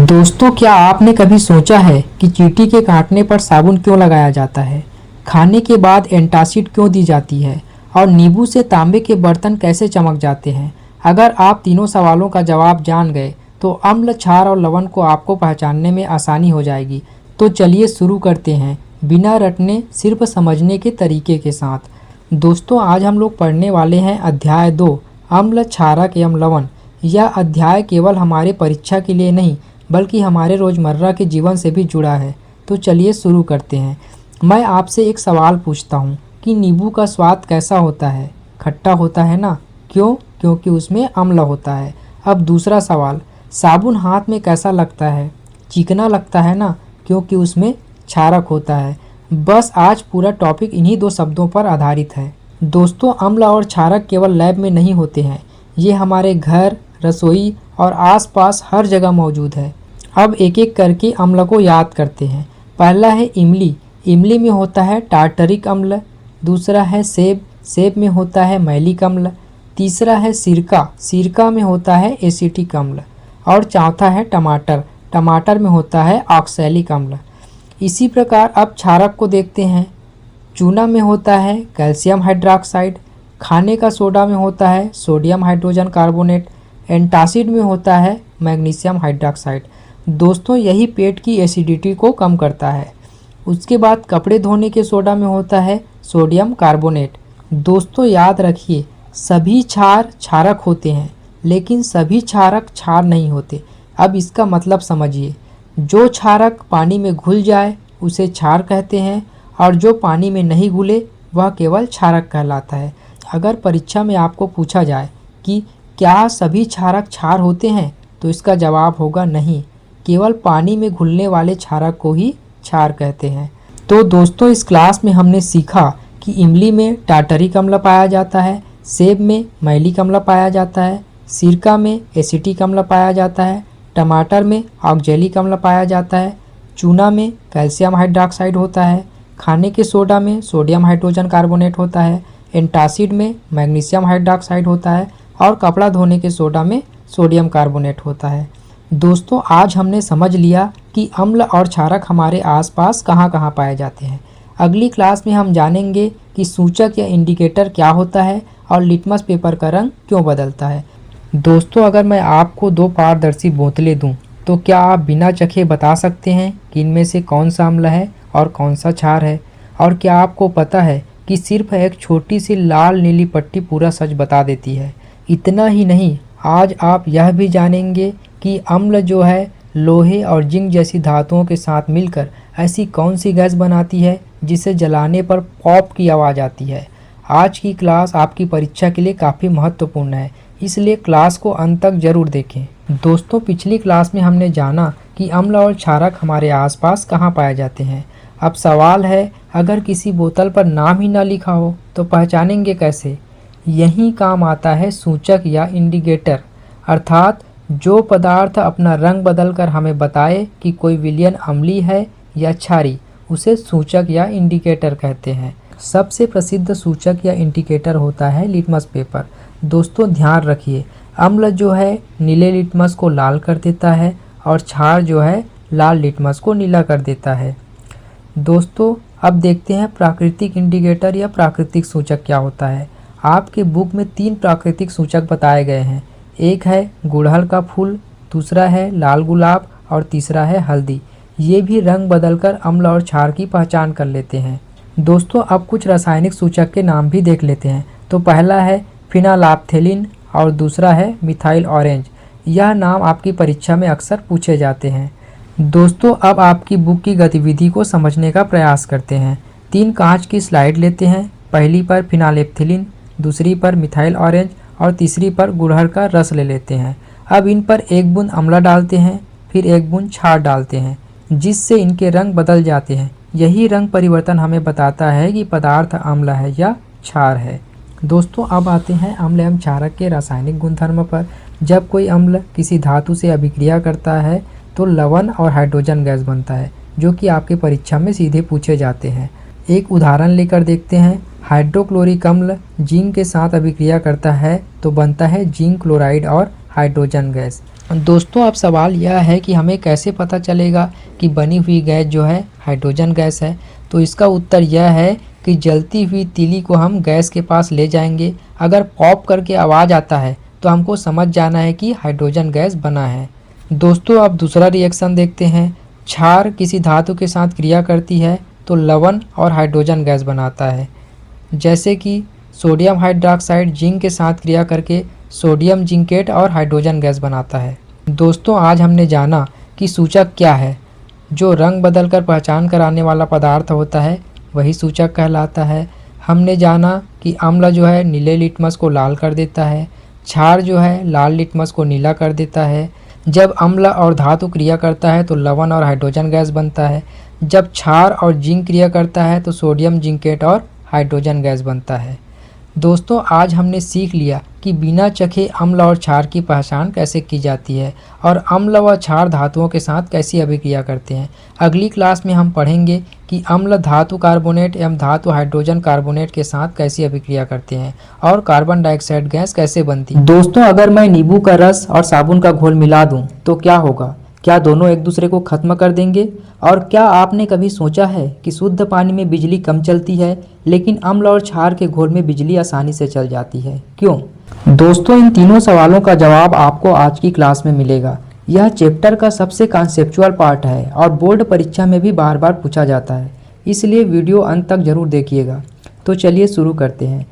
दोस्तों, क्या आपने कभी सोचा है कि चींटी के काटने पर साबुन क्यों लगाया जाता है? खाने के बाद एंटासिड क्यों दी जाती है? और नींबू से तांबे के बर्तन कैसे चमक जाते हैं? अगर आप तीनों सवालों का जवाब जान गए तो अम्ल, क्षार और लवण को आपको पहचानने में आसानी हो जाएगी। तो चलिए शुरू करते हैं, बिना रटने, सिर्फ समझने के तरीके के साथ। दोस्तों, आज हम लोग पढ़ने वाले हैं अध्याय 2, अम्ल, क्षारक एवं लवण। यह अध्याय केवल हमारे परीक्षा के लिए नहीं बल्कि हमारे रोज़मर्रा के जीवन से भी जुड़ा है। तो चलिए शुरू करते हैं। मैं आपसे एक सवाल पूछता हूँ कि नींबू का स्वाद कैसा होता है? खट्टा होता है ना? क्यों? क्योंकि उसमें अम्ल होता है। अब दूसरा सवाल, साबुन हाथ में कैसा लगता है? चिकना लगता है ना? क्योंकि उसमें क्षारक होता है। बस आज पूरा टॉपिक इन्हीं दो शब्दों पर आधारित है। दोस्तों, अम्ल और क्षारक केवल लैब में नहीं होते हैं, ये हमारे घर, रसोई और आसपास हर जगह मौजूद है। अब एक एक करके अम्ल को याद करते हैं। पहला है इमली। इमली में होता है टार्टरिक अम्ल। दूसरा है सेब। सेब में होता है मैलिक अम्ल। तीसरा है सिरका। सिरका में होता है एसिटिक अम्ल। और चौथा है टमाटर। टमाटर में होता है ऑक्सैलिक अम्ल। इसी प्रकार अब क्षारक को देखते हैं। चूना में होता है कैल्शियम हाइड्रोक्साइड। खाने का सोडा में होता है सोडियम हाइड्रोजन कार्बोनेट। एंटासिड में होता है मैग्नीशियम हाइड्रोक्साइड। दोस्तों, यही पेट की एसिडिटी को कम करता है। उसके बाद कपड़े धोने के सोडा में होता है सोडियम कार्बोनेट। दोस्तों, याद रखिए, सभी क्षार क्षारक होते हैं लेकिन सभी क्षारक क्षार नहीं होते। अब इसका मतलब समझिए, जो क्षारक पानी में घुल जाए उसे क्षार कहते हैं और जो पानी में नहीं घुले वह केवल क्षारक कहलाता है। अगर परीक्षा में आपको पूछा जाए कि क्या सभी क्षारक क्षार होते हैं तो इसका जवाब होगा नहीं, केवल पानी में घुलने वाले क्षारक को ही क्षार कहते हैं। तो दोस्तों, इस क्लास में हमने सीखा कि इमली में टार्टरिक अम्ल पाया जाता है, सेब में मैलिक अम्ल पाया जाता है, सिरका में एसिटिक अम्ल पाया जाता है, टमाटर में ऑक्जेलिक अम्ल पाया जाता है, चूना में कैल्शियम हाइड्रोक्साइड होता है, खाने के सोडा में सोडियम हाइड्रोजन कार्बोनेट होता है, एंटासिड में मैग्नीशियम हाइड्रोक्साइड होता है और कपड़ा धोने के सोडा में सोडियम कार्बोनेट होता है। दोस्तों, आज हमने समझ लिया कि अम्ल और क्षारक हमारे आसपास कहाँ कहाँ पाए जाते हैं। अगली क्लास में हम जानेंगे कि सूचक या इंडिकेटर क्या होता है और लिटमस पेपर का रंग क्यों बदलता है। दोस्तों, अगर मैं आपको दो पारदर्शी बोतलें दूं तो क्या आप बिना चखे बता सकते हैं कि इनमें से कौन सा अम्ल है और कौन सा क्षार है? और क्या आपको पता है कि सिर्फ एक छोटी सी लाल नीली पट्टी पूरा सच बता देती है? इतना ही नहीं, आज आप यह भी जानेंगे कि अम्ल जो है लोहे और जिंक जैसी धातुओं के साथ मिलकर ऐसी कौन सी गैस बनाती है जिसे जलाने पर पॉप की आवाज़ आती है। आज की क्लास आपकी परीक्षा के लिए काफ़ी महत्वपूर्ण है, इसलिए क्लास को अंत तक जरूर देखें। दोस्तों, पिछली क्लास में हमने जाना कि अम्ल और क्षारक हमारे आसपास कहाँ पाए जाते हैं। अब सवाल है, अगर किसी बोतल पर नाम ही ना लिखा हो तो पहचानेंगे कैसे? यही काम आता है सूचक या इंडिकेटर, अर्थात जो पदार्थ अपना रंग बदलकर हमें बताए कि कोई विलयन अम्लीय है या क्षारीय, उसे सूचक या इंडिकेटर कहते हैं। सबसे प्रसिद्ध सूचक या इंडिकेटर होता है लिटमस पेपर। दोस्तों, ध्यान रखिए, अम्ल जो है नीले लिटमस को लाल कर देता है और क्षार जो है लाल लिटमस को नीला कर देता है। दोस्तों, अब देखते हैं प्राकृतिक इंडिकेटर या प्राकृतिक सूचक क्या होता है। आपके बुक में 3 प्राकृतिक सूचक बताए गए हैं। एक है गुड़हल का फूल, दूसरा है लाल गुलाब और तीसरा है हल्दी। ये भी रंग बदलकर अम्ल और क्षार की पहचान कर लेते हैं। दोस्तों, अब कुछ रासायनिक सूचक के नाम भी देख लेते हैं। तो पहला है फिनालाप्थेलिन और दूसरा है मिथाइल ऑरेंज। यह नाम आपकी परीक्षा में अक्सर पूछे जाते हैं। दोस्तों, अब आपकी बुक की गतिविधि को समझने का प्रयास करते हैं। 3 कांच की स्लाइड लेते हैं। पहली पर फिनालेप्थिलिन, दूसरी पर मिथाइल ऑरेंज और तीसरी पर गुड़हल का रस ले लेते हैं। अब इन पर 1 बूंद अम्ला डालते हैं, फिर 1 बूंद क्षार डालते हैं, जिससे इनके रंग बदल जाते हैं। यही रंग परिवर्तन हमें बताता है कि पदार्थ अम्ल है या क्षार है। दोस्तों, अब आते हैं अम्ल एवं क्षारक के रासायनिक गुणधर्म पर। जब कोई अम्ल किसी धातु से अभिक्रिया करता है तो लवण और हाइड्रोजन गैस बनता है, जो कि आपके परीक्षा में सीधे पूछे जाते हैं। एक उदाहरण लेकर देखते हैं। हाइड्रोक्लोरिक अम्ल जिंक के साथ अभिक्रिया करता है तो बनता है जिंक क्लोराइड और हाइड्रोजन गैस। दोस्तों अब सवाल यह है कि हमें कैसे पता चलेगा कि बनी हुई गैस जो है हाइड्रोजन गैस है। तो इसका उत्तर यह है कि जलती हुई तीली को हम गैस के पास ले जाएंगे। अगर पॉप करके आवाज़ आता है तो हमको समझ जाना है कि हाइड्रोजन गैस बना है। दोस्तों अब दूसरा रिएक्शन देखते हैं। क्षार किसी धातु के साथ क्रिया करती है तो लवण और हाइड्रोजन गैस बनाता है। जैसे कि सोडियम हाइड्रॉक्साइड जिंक के साथ क्रिया करके सोडियम जिंकेट और हाइड्रोजन गैस बनाता है। दोस्तों आज हमने जाना कि सूचक क्या है। जो रंग बदलकर पहचान कराने वाला पदार्थ होता है वही सूचक कहलाता है। हमने जाना कि अम्ल जो है नीले लिटमस को लाल कर देता है, क्षार जो है लाल लिटमस को नीला कर देता है। जब अम्ल और धातु क्रिया करता है तो लवण और हाइड्रोजन गैस बनता है। जब क्षार और जिंक क्रिया करता है तो सोडियम जिंकेट और हाइड्रोजन गैस बनता है। दोस्तों आज हमने सीख लिया कि बिना चखे अम्ल और क्षार की पहचान कैसे की जाती है और अम्ल व क्षार धातुओं के साथ कैसी अभिक्रिया करते हैं। अगली क्लास में हम पढ़ेंगे कि अम्ल धातु कार्बोनेट एवं धातु हाइड्रोजन कार्बोनेट के साथ कैसी अभिक्रिया करते हैं और कार्बन डाइऑक्साइड गैस कैसे बनती है। दोस्तों अगर मैं नींबू का रस और साबुन का घोल मिला दूं तो क्या होगा? क्या दोनों एक दूसरे को खत्म कर देंगे? और क्या आपने कभी सोचा है कि शुद्ध पानी में बिजली कम चलती है लेकिन अम्ल और क्षार के घोल में बिजली आसानी से चल जाती है, क्यों? दोस्तों इन तीनों सवालों का जवाब आपको आज की क्लास में मिलेगा। यह चैप्टर का सबसे कॉन्सेप्चुअल पार्ट है और बोर्ड परीक्षा में भी बार बार पूछा जाता है, इसलिए वीडियो अंत तक जरूर देखिएगा। तो चलिए शुरू करते हैं।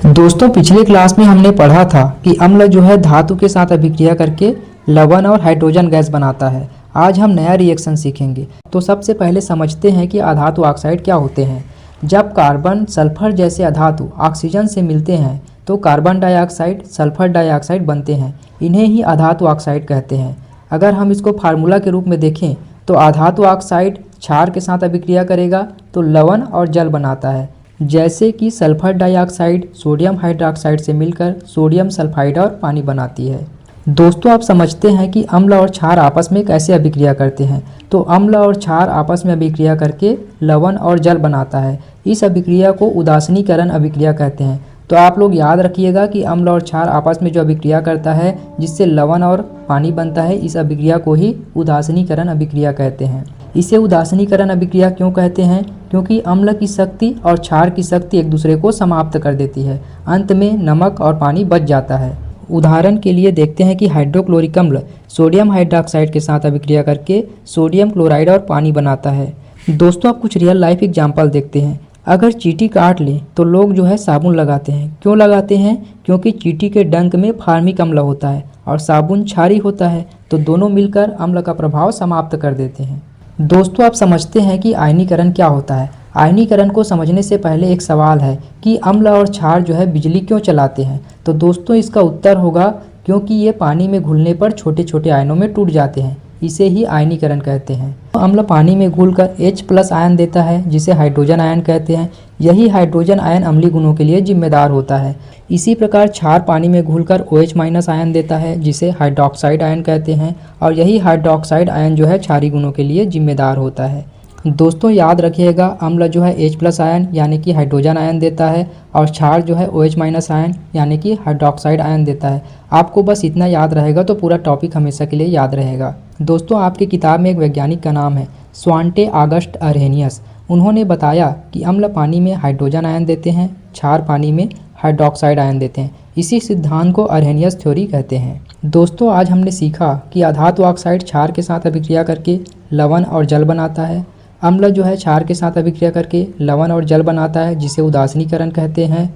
दोस्तों पिछले क्लास में हमने पढ़ा था कि अम्ल जो है धातु के साथ अभिक्रिया करके लवण और हाइड्रोजन गैस बनाता है। आज हम नया रिएक्शन सीखेंगे। तो सबसे पहले समझते हैं कि अधातु ऑक्साइड क्या होते हैं। जब कार्बन सल्फर जैसे अधातु ऑक्सीजन से मिलते हैं तो कार्बन डाइऑक्साइड सल्फर डाइऑक्साइड बनते हैं। इन्हें ही अधातु ऑक्साइड कहते हैं। अगर हम इसको फार्मूला के रूप में देखें तो अधातु ऑक्साइड क्षार के साथ अभिक्रिया करेगा तो लवण और जल बनाता है। जैसे कि सल्फर डाइऑक्साइड सोडियम हाइड्रॉक्साइड से मिलकर सोडियम सल्फाइड और पानी बनाती है। दोस्तों आप समझते हैं कि अम्ल और क्षार आपस में कैसे अभिक्रिया करते हैं। तो अम्ल और क्षार आपस में अभिक्रिया करके लवण और जल बनाता है। इस अभिक्रिया को उदासीनीकरण अभिक्रिया कहते हैं। तो आप लोग याद रखिएगा कि अम्ल और क्षार आपस में जो अभिक्रिया करता है जिससे लवण और पानी बनता है, इस अभिक्रिया को ही उदासीनीकरण अभिक्रिया कहते हैं। इसे उदासीनीकरण अभिक्रिया क्यों कहते हैं? क्योंकि अम्ल की शक्ति और क्षार की शक्ति एक दूसरे को समाप्त कर देती है। अंत में नमक और पानी बच जाता है। उदाहरण के लिए देखते हैं कि हाइड्रोक्लोरिक अम्ल सोडियम हाइड्रॉक्साइड के साथ अभिक्रिया करके सोडियम क्लोराइड और पानी बनाता है। दोस्तों अब कुछ रियल लाइफ एग्जांपल देखते हैं। अगर चींटी काट लें तो लोग जो है साबुन लगाते हैं। क्यों लगाते हैं? क्योंकि चींटी के डंक में फार्मिक अम्ल होता है और साबुन क्षारीय होता है, तो दोनों मिलकर अम्ल का प्रभाव समाप्त कर देते हैं। दोस्तों आप समझते हैं कि आयनीकरण क्या होता है। आयनीकरण को समझने से पहले एक सवाल है कि अम्ल और क्षार जो है बिजली क्यों चलाते हैं। तो दोस्तों इसका उत्तर होगा क्योंकि ये पानी में घुलने पर छोटे छोटे आयनों में टूट जाते हैं। इसे ही आयनीकरण कहते हैं। अम्ल पानी में घुलकर H+ आयन देता है जिसे हाइड्रोजन आयन कहते हैं। यही हाइड्रोजन आयन अम्लीय गुणों के लिए जिम्मेदार होता है। इसी प्रकार क्षार पानी में घुलकर OH- आयन देता है जिसे हाइड्रोक्साइड आयन कहते हैं और यही हाइड्रोक्साइड आयन जो है क्षारीय गुणों के लिए जिम्मेदार होता है। दोस्तों याद रखिएगा अम्ल जो है H+ आयन यानी कि हाइड्रोजन आयन देता है और क्षार जो है OH- आयन यानी कि हाइड्रोक्साइड आयन देता है। आपको बस इतना याद रहेगा तो पूरा टॉपिक हमेशा के लिए याद रहेगा। दोस्तों आपकी किताब में एक वैज्ञानिक का नाम है स्वांटे ऑगस्ट अरहेनियस। उन्होंने बताया कि अम्ल पानी में हाइड्रोजन आयन देते हैं, क्षार पानी में हाइड्रोक्साइड आयन देते हैं। इसी सिद्धांत को अरहेनियस थ्योरी कहते हैं। दोस्तों आज हमने सीखा कि अधातु ऑक्साइड क्षार के साथ अभिक्रिया करके लवण और जल बनाता है। अम्ल जो है क्षार के साथ अभिक्रिया करके लवण और जल बनाता है जिसे उदासीनीकरण कहते हैं।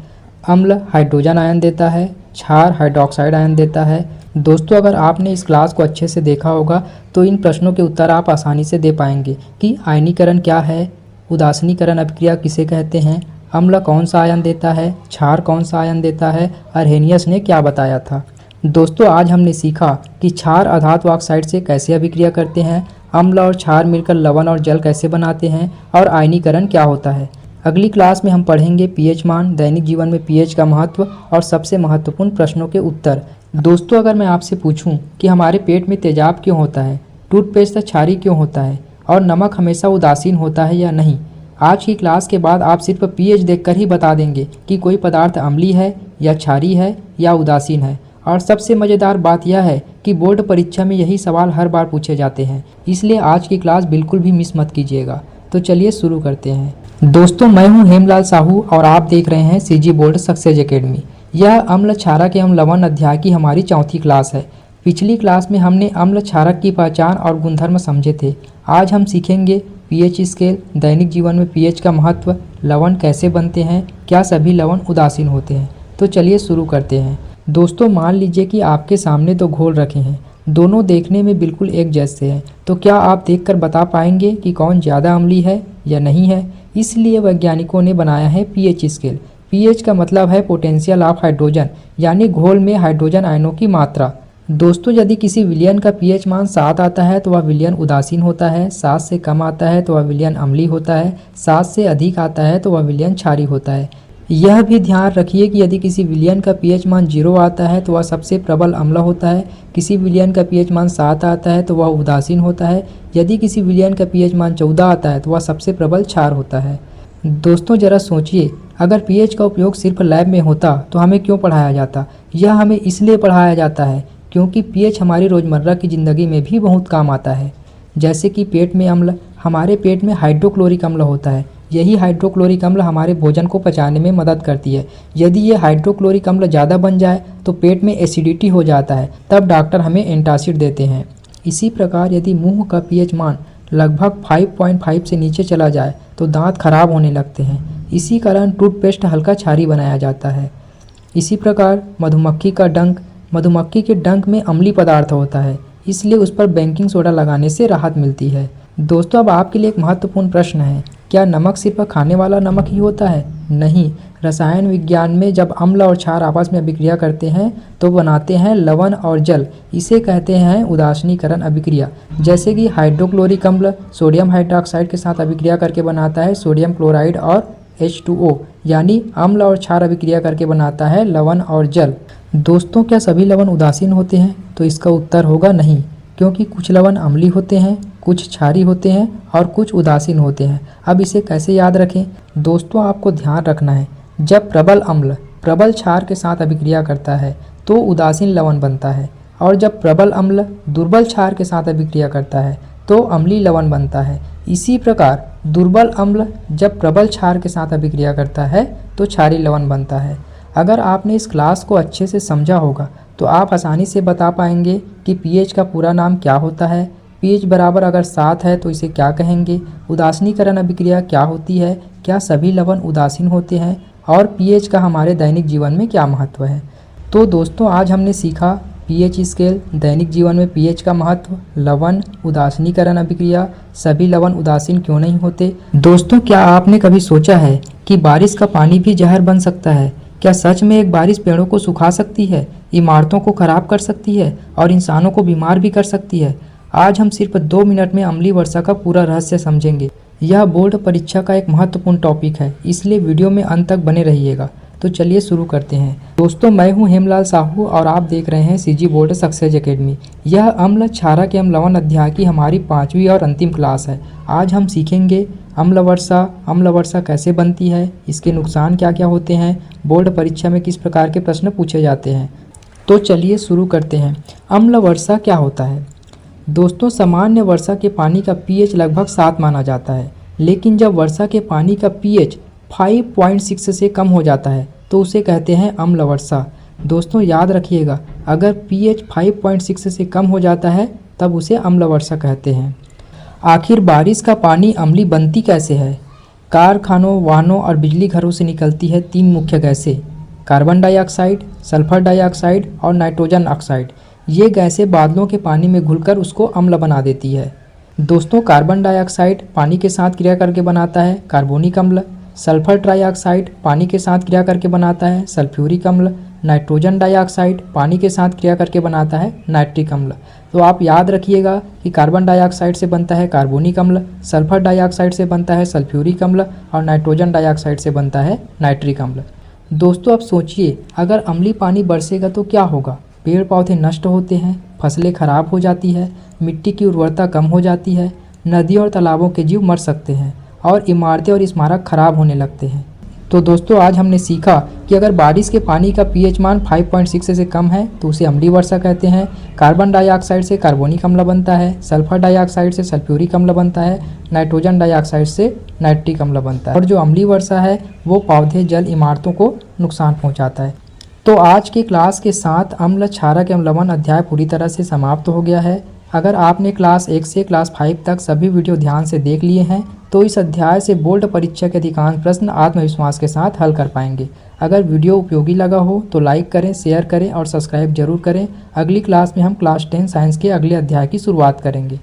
अम्ल हाइड्रोजन आयन देता है, क्षार हाइड्रोक्साइड आयन देता है। दोस्तों अगर आपने इस क्लास को अच्छे से देखा होगा तो इन प्रश्नों के उत्तर आप आसानी से दे पाएंगे कि आयनीकरण क्या है, उदासीनीकरण अभिक्रिया किसे कहते हैं, अम्ल कौन सा आयन देता है, क्षार कौन सा आयन देता है, अरहेनियस ने क्या बताया था। दोस्तों आज हमने सीखा कि क्षार अधातु ऑक्साइड से कैसे अभिक्रिया करते हैं, अम्ल और क्षार मिलकर लवण और जल कैसे बनाते हैं और आयनीकरण क्या होता है। अगली क्लास में हम पढ़ेंगे पीएच मान, दैनिक जीवन में पीएच का महत्व और सबसे महत्वपूर्ण प्रश्नों के उत्तर। दोस्तों अगर मैं आपसे पूछूं कि हमारे पेट में तेजाब क्यों होता है, टूथपेस्ट क्षारीय क्यों होता है और नमक हमेशा उदासीन होता है या नहीं, आज की क्लास के बाद आप सिर्फ पीएच देखकर ही बता देंगे कि कोई पदार्थ अम्लीय है या क्षारीय है या उदासीन है। और सबसे मज़ेदार बात यह है कि बोर्ड परीक्षा में यही सवाल हर बार पूछे जाते हैं, इसलिए आज की क्लास बिल्कुल भी मिस मत कीजिएगा। तो चलिए शुरू करते हैं। दोस्तों, मैं हूं हेमलाल साहू और आप देख रहे हैं सीजी बोर्ड सक्सेस एकेडमी। यह अम्ल क्षारक एवं लवण अध्याय की हमारी चौथी क्लास है। पिछली क्लास में हमने अम्ल क्षारक की पहचान और गुणधर्म समझे थे। आज हम सीखेंगे पीएच स्केल, दैनिक जीवन में पीएच का महत्व, लवण कैसे बनते हैं, क्या सभी लवण उदासीन होते हैं। तो चलिए शुरू करते हैं। दोस्तों, मान लीजिए कि आपके सामने दो घोल रखे हैं, दोनों देखने में बिल्कुल एक जैसे हैं, तो क्या आप देखकर बता पाएंगे कि कौन ज़्यादा अम्लीय है या नहीं है? इसलिए वैज्ञानिकों ने बनाया है पीएच स्केल। पीएच का मतलब है पोटेंशियल ऑफ हाइड्रोजन, यानी घोल में हाइड्रोजन आयनों की मात्रा। दोस्तों, यदि किसी विलयन का पीएच मान 7 आता है तो वह विलयन उदासीन होता है, 7 से कम आता है तो वह विलयन अम्लीय होता है, 7 से अधिक आता है तो वह विलयन क्षारीय होता है। यह भी ध्यान रखिए कि यदि किसी विलयन का पीएच मान 0 आता है तो वह सबसे प्रबल अम्ल होता है, किसी विलयन का पीएच मान 7 आता है तो वह उदासीन होता है, यदि किसी विलयन का पीएच मान 14 आता है तो वह सबसे प्रबल क्षार होता है। दोस्तों, ज़रा सोचिए, अगर पीएच का उपयोग सिर्फ लैब में होता तो हमें क्यों पढ़ाया जाता? यह हमें इसलिए पढ़ाया जाता है क्योंकि पीएच हमारी रोज़मर्रा की ज़िंदगी में भी बहुत काम आता है। जैसे कि पेट में अम्ल, हमारे पेट में हाइड्रोक्लोरिक अम्ल होता है। यही हाइड्रोक्लोरिक अम्ल हमारे भोजन को पचाने में मदद करती है। यदि ये हाइड्रोक्लोरिक अम्ल ज़्यादा बन जाए तो पेट में एसिडिटी हो जाता है, तब डॉक्टर हमें एंटासिड देते हैं। इसी प्रकार यदि मुंह का पीएच मान लगभग 5.5 से नीचे चला जाए तो दांत खराब होने लगते हैं। इसी कारण टूथपेस्ट हल्का क्षारीय बनाया जाता है। इसी प्रकार मधुमक्खी के डंक में अम्लीय पदार्थ होता है, इसलिए उस पर बेकिंग सोडा लगाने से राहत मिलती है। दोस्तों, अब आपके लिए एक महत्वपूर्ण प्रश्न है, क्या नमक सिर्फ खाने वाला नमक ही होता है? नहीं, रसायन विज्ञान में जब अम्ल और क्षार आपस में अभिक्रिया करते हैं तो बनाते हैं लवण और जल। इसे कहते हैं उदासीनीकरण अभिक्रिया। जैसे कि हाइड्रोक्लोरिक अम्ल सोडियम हाइड्रोक्साइड के साथ अभिक्रिया करके बनाता है सोडियम क्लोराइड और H2O, यानी अम्ल और क्षार अभिक्रिया करके बनाता है लवण और जल। दोस्तों, क्या सभी लवण उदासीन होते हैं? तो इसका उत्तर होगा नहीं, क्योंकि कुछ लवण अम्लीय होते हैं, कुछ क्षारीय होते हैं और कुछ उदासीन होते हैं। अब इसे कैसे याद रखें? दोस्तों, आपको ध्यान रखना है, जब प्रबल अम्ल प्रबल क्षार के साथ अभिक्रिया करता है तो उदासीन लवण बनता है, और जब प्रबल अम्ल दुर्बल क्षार के साथ अभिक्रिया करता है तो अम्लीय लवण बनता है। इसी प्रकार दुर्बल अम्ल जब प्रबल क्षार के साथ अभिक्रिया करता है तो क्षारीय लवण बनता है। अगर आपने इस क्लास को अच्छे से समझा होगा तो आप आसानी से बता पाएंगे कि पीएच का पूरा नाम क्या होता है, पीएच बराबर अगर 7 है तो इसे क्या कहेंगे, उदासीनीकरण अभिक्रिया क्या होती है, क्या सभी लवण उदासीन होते हैं, और पीएच का हमारे दैनिक जीवन में क्या महत्व है। तो दोस्तों, आज हमने सीखा पीएच स्केल, दैनिक जीवन में पीएच का महत्व, लवण, उदासीनीकरण अभिक्रिया, सभी लवण उदासीन क्यों नहीं होते। दोस्तों, क्या आपने कभी सोचा है कि बारिश का पानी भी जहर बन सकता है? क्या सच में एक बारिश पेड़ों को सुखा सकती है, इमारतों को खराब कर सकती है और इंसानों को बीमार भी कर सकती है? आज हम सिर्फ 2 मिनट में अम्लीय वर्षा का पूरा रहस्य समझेंगे। यह बोर्ड परीक्षा का एक महत्वपूर्ण टॉपिक है, इसलिए वीडियो में अंत तक बने रहिएगा। तो चलिए शुरू करते हैं। दोस्तों, मैं हूं हेमलाल साहू और आप देख रहे हैं सीजी बोर्ड सक्सेस एकेडमी। यह अम्ल क्षारक एवं लवण अध्याय की हमारी 5वीं और अंतिम क्लास है। आज हम सीखेंगे अम्ल वर्षा कैसे बनती है, इसके नुकसान क्या क्या होते हैं, बोर्ड परीक्षा में किस प्रकार के प्रश्न पूछे जाते हैं। तो चलिए शुरू करते हैं। अम्ल वर्षा क्या होता है? दोस्तों, सामान्य वर्षा के पानी का पीएच लगभग 7 माना जाता है, लेकिन जब वर्षा के पानी का पीएच 5.6 से कम हो जाता है तो उसे कहते हैं अम्ल वर्षा। दोस्तों, याद रखिएगा, अगर पीएच 5.6 से कम हो जाता है तब उसे अम्ल वर्षा कहते हैं। आखिर बारिश का पानी अम्लीय बनती कैसे है? कारखानों, वाहनों और बिजली घरों से निकलती है 3 मुख्य गैसें, कार्बन डाइऑक्साइड, सल्फर डाइऑक्साइड और नाइट्रोजन ऑक्साइड। ये गैसें बादलों के पानी में घुलकर उसको अम्ल बना देती है। दोस्तों, कार्बन डाइऑक्साइड पानी के साथ क्रिया करके बनाता है कार्बोनिक अम्ल, सल्फर डाइऑक्साइड पानी के साथ क्रिया करके बनाता है सल्फ्यूरिक अम्ल, नाइट्रोजन डाइऑक्साइड पानी के साथ क्रिया करके बनाता है नाइट्रिक अम्ल। तो आप याद रखिएगा कि कार्बन डाइऑक्साइड से बनता है कार्बोनिक अम्ल, सल्फर डाइऑक्साइड से बनता है सल्फ्यूरिक अम्ल और नाइट्रोजन डाइऑक्साइड से बनता है नाइट्रिक अम्ल। दोस्तों, अब सोचिए, अगर अम्लीय पानी बरसेगा तो क्या होगा? पेड़ पौधे नष्ट होते हैं, फसलें खराब हो जाती है, मिट्टी की उर्वरता कम हो जाती है, नदियों और तालाबों के जीव मर सकते हैं और इमारतें और स्मारक खराब होने लगते हैं। तो दोस्तों आज हमने सीखा कि अगर बारिश के पानी का पीएच मान 5.6 से कम है तो उसे अम्लीय वर्षा कहते हैं। कार्बन डाइऑक्साइड से कार्बोनिक अम्ल बनता है, सल्फर डाइऑक्साइड से सल्फ्यूरिक अम्ल बनता है, नाइट्रोजन डाइऑक्साइड से नाइट्रिक अम्ल बनता है। और जो अम्लीय वर्षा है वो पौधे, जल, इमारतों को नुकसान पहुँचाता है। तो आज की क्लास के साथ अम्ल, क्षारक एवं लवण अध्याय पूरी तरह से समाप्त हो गया है। अगर आपने क्लास 1 से क्लास 5 तक सभी वीडियो ध्यान से देख लिए हैं तो इस अध्याय से बोर्ड परीक्षा के अधिकांश प्रश्न आत्मविश्वास के साथ हल कर पाएंगे। अगर वीडियो उपयोगी लगा हो तो लाइक करें, शेयर करें और सब्सक्राइब जरूर करें। अगली क्लास में हम क्लास 10 साइंस के अगले अध्याय की शुरुआत करेंगे।